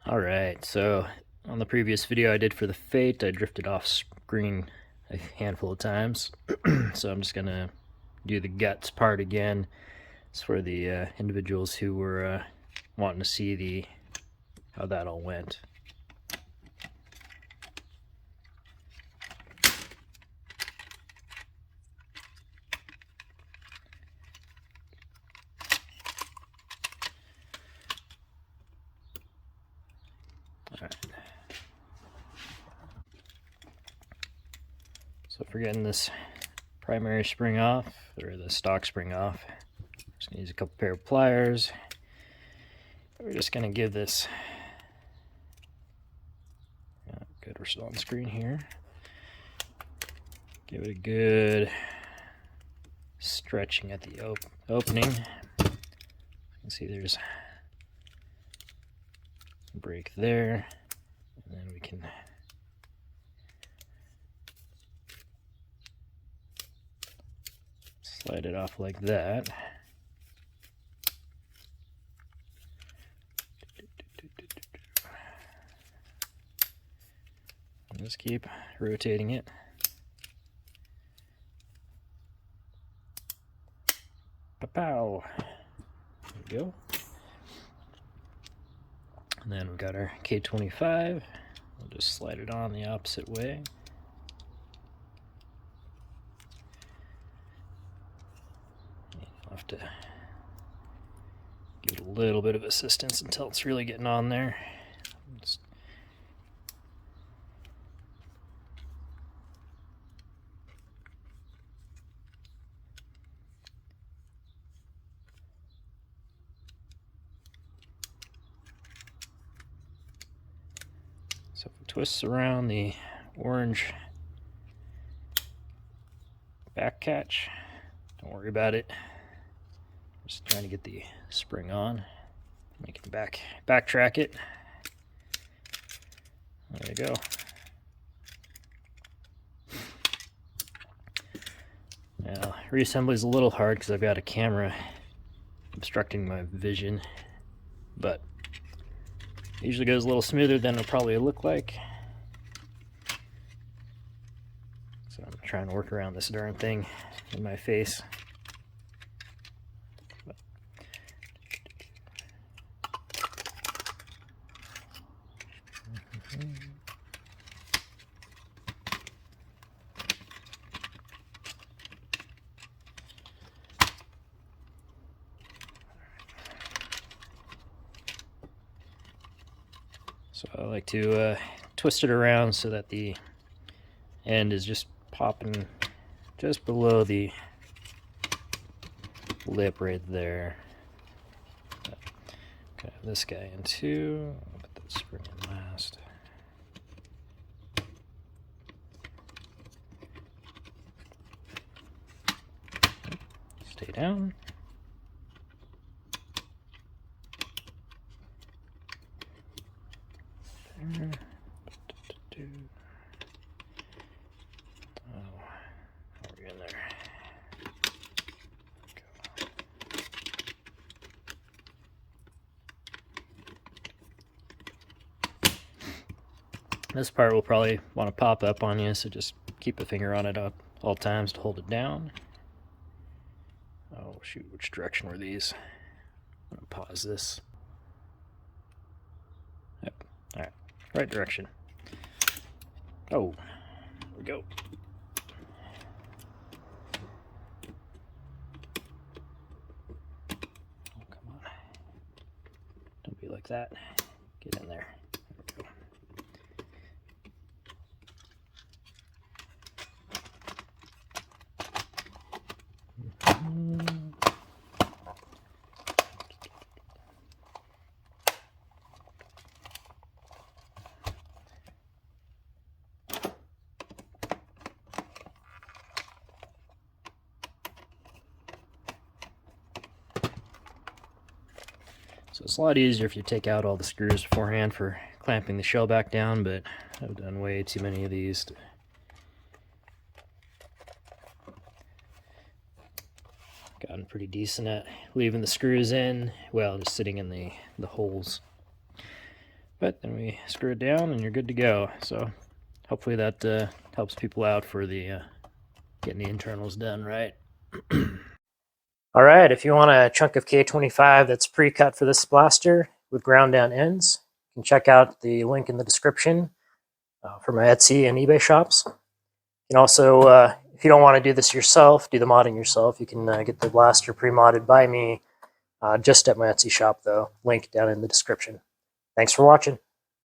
Alright, so on the previous video I did for the Fate, I drifted off screen a handful of times. So I'm just gonna do the guts part again. It's for the individuals who were wanting to see how that all went. Alright. So for getting this primary spring off, or the stock spring off, just gonna use a couple pair of pliers. We're just gonna give this, good, we're still on screen here. Give it a good stretching at the opening. You can see there's a break there, and then we can slide it off like that. And just keep rotating it. Pow! There we go. And then we've got our K25. We'll just slide it on the opposite way. You'll have to give it a little bit of assistance until it's really getting on there. So if it twists around the orange back catch, don't worry about it. Just trying to get the spring on. I can backtrack it. There you go. Now, reassembly is a little hard because I've got a camera obstructing my vision, but it usually goes a little smoother than it'll probably look like. So I'm trying to work around this darn thing in my face. So I like to twist it around so that the end is just popping just below the lip right there. Okay, this guy in too. I'll put that spring in last. Stay down. There. Oh, how are we in there? Go. This part will probably want to pop up on you, so just keep a finger on it at all times to hold it down. Oh shoot, which direction were these? I'm gonna pause this. Yep, alright, right direction. Oh, there we go. Oh, come on. Don't be like that. Get in there. There we go. So it's a lot easier if you take out all the screws beforehand for clamping the shell back down, but I've done way too many of these. Gotten pretty decent at leaving the screws in, well, just sitting in the holes. But then we screw it down and you're good to go. So hopefully that helps people out for the getting the internals done right. All right, if you want a chunk of K25 that's pre-cut for this blaster with ground down ends, you can check out the link in the description for my Etsy and eBay shops. You can also, if you don't want to do this yourself, do the modding yourself, you can get the blaster pre-modded by me just at my Etsy shop, though. Link down in the description. Thanks for watching.